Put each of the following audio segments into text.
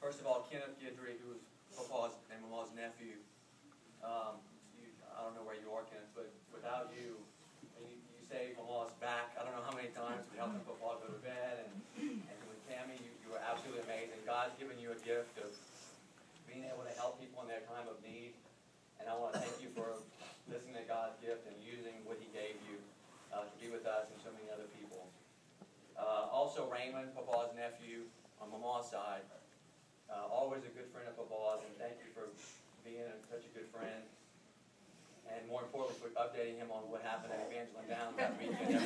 First of all, Kenneth Guidry, who was Papa's and Mama's nephew. I don't know where you are, Kenneth, but without you, you saved Mama's back. I don't know how many times we helped Papa go to bed, and with Tammy, you were absolutely amazing. God's given you a gift of being able to help people in their time of need, and I want to thank you for listening to God's gift and using what He gave you to be with us and so many other people. Also, Raymond, Papa's nephew, on Mama's side, always a good friend of Papa's, and thank you for being such a good friend. And more importantly, for updating him on what happened at Evangeline Downs that weekend.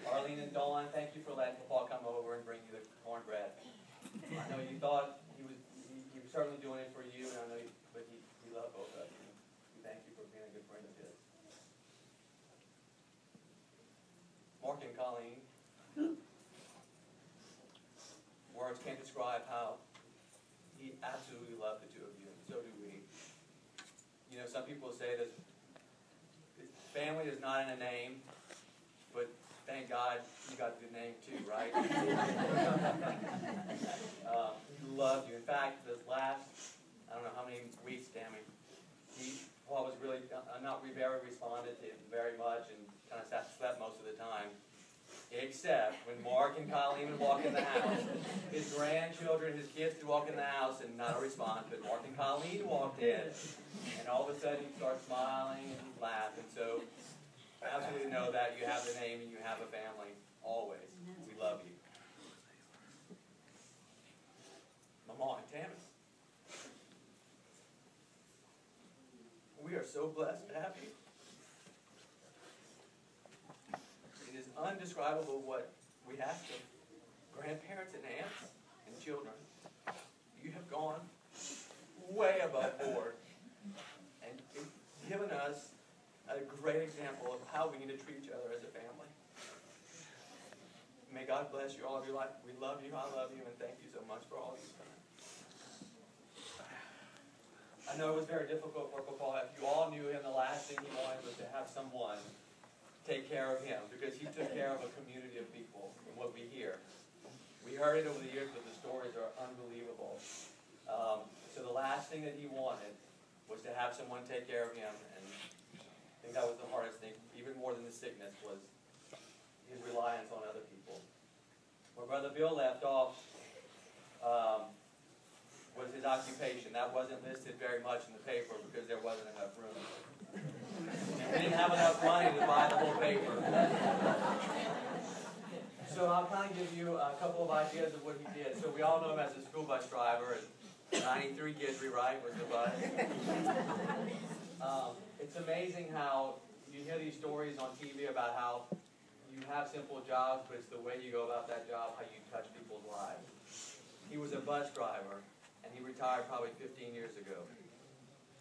Arlene and Dawn, thank you for letting Papa come over and bring you the cornbread. I know you thought he was certainly doing it for you, and I know but he loved both of you. We thank you for being a good friend of his. Mark and Colleen, words can't describe how he absolutely loved the two of you, and so do we. You know, some people say that family is not in a name, but thank God you got a good name too, right? He loved you. In fact, the last, I don't know how many weeks, Tammy, Paul was really not very responded to him very much and kind of slept most of the time. Except when Mark and Colleen would walk in the house, his grandchildren, his kids would walk in the house and not a response, but Mark and Colleen walked in, and all of a sudden he'd start smiling and he'd laugh. And so, absolutely know that you have the name and you have a family, always. We love you. Mama and Tammy. We are so blessed to have you. It is undescribable what we have to grandparents and aunts and children. You have gone way above board and given us a great example of how we need to treat each other as a family. May God bless you all of your life. We love you, I love you, and thank you so much for all you've done. I know it was very difficult for Papa. If you all knew him, the last thing he wanted was to have someone take care of him, because he took care of a community of people, and what we hear. We heard it over the years, but the stories are unbelievable. So the last thing that he wanted was to have someone take care of him, and I think that was the hardest thing, even more than the sickness, was his reliance on other people. Where Brother Bill left off was his occupation. That wasn't listed very much in the paper because there wasn't enough room. We didn't have enough money to buy the whole paper. So I'll kind of give you a couple of ideas of what he did. So we all know him as a school bus driver. 93 Guidry, right, was the bus. It's amazing how you hear these stories on TV about how you have simple jobs, but it's the way you go about that job, how you touch people's lives. He was a bus driver, and he retired probably 15 years ago.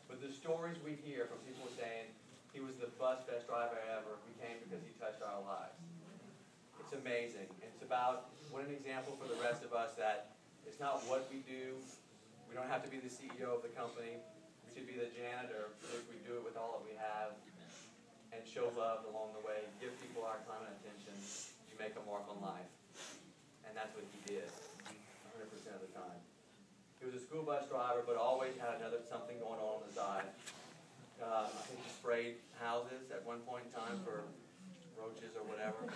But the stories we hear from people saying, he was the best driver ever, we came because he touched our lives. It's amazing. It's about, what an example for the rest of us that it's not what we do. We don't have to be the CEO of the company. We should be the janitor if we do it with all that we have and show love along the way. Give people our time and attention. You make a mark on life. And that's what he did 100% of the time. He was a school bus driver, but always had something going on the side. I think he sprayed houses at one point in time for roaches or whatever.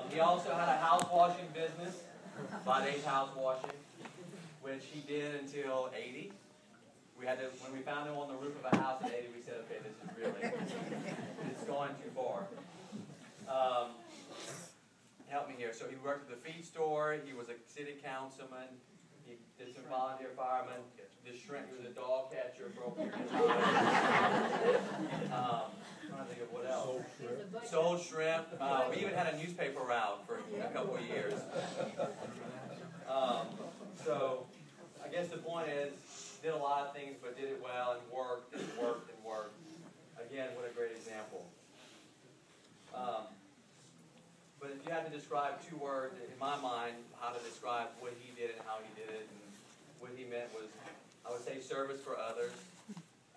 He also had a house washing business, Baday house washing, which he did until 80. When we found him on the roof of a house at 80, we said, okay, this is really, it's going too far. Help me here. So he worked at the feed store. He was a city councilman. He did some volunteer firemen. He was a dog catcher for a period of time. I'm trying to think of what else. Sold shrimp. We even had a newspaper route for a couple of years. So I guess the point is, did a lot of things, but did it well and worked and worked and worked. Again, what a great example. But if you had to describe two words, in my mind, how to describe what he did and how he did it, and what he meant was, I would say service for others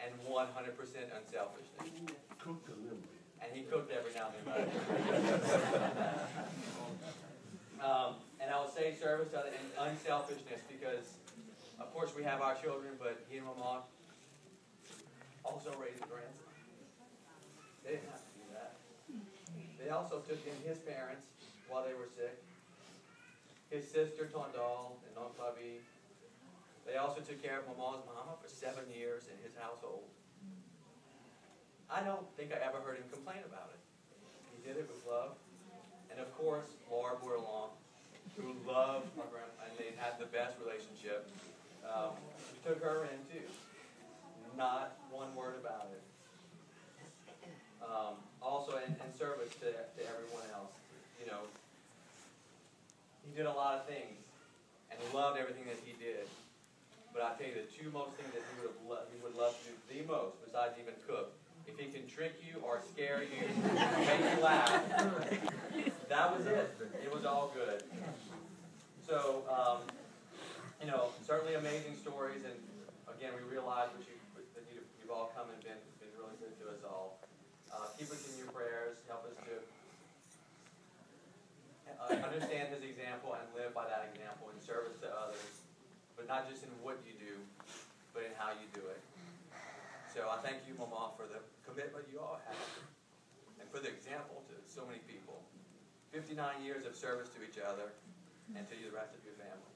and 100% unselfishness. Cooked a little bit. And he cooked every now and then. And I would say service and unselfishness because, of course, we have our children, but he and Mama also raised a grandson. They didn't have to do that. They also took in his parents while they were sick. His sister, Tondal, and Aunt Bubby. They also took care of Mama's mama for 7 years in his household. I don't think I ever heard him complain about it. He did it with love. And of course, Laura Bourlon, who loved my grandma, and they had the best relationship. We took her in too. Not one word about it. Also in service to everyone else. You know, he did a lot of things, and he loved everything that he did. But I tell you, the two most things that he would love to do the most, besides even cook, if he can trick you or scare you, make you laugh, that was it. It was all good. So, you know, certainly amazing stories, and again, we realize that you've all come and been really good to us all. Keep us in your prayers. Help us to understand his example and live by that example in service to others, but not just in what you do, but in how you do it. So I thank you, Mama, for the commitment you all have, and for the example to so many people. 59 years of service to each other, and to the rest of your family.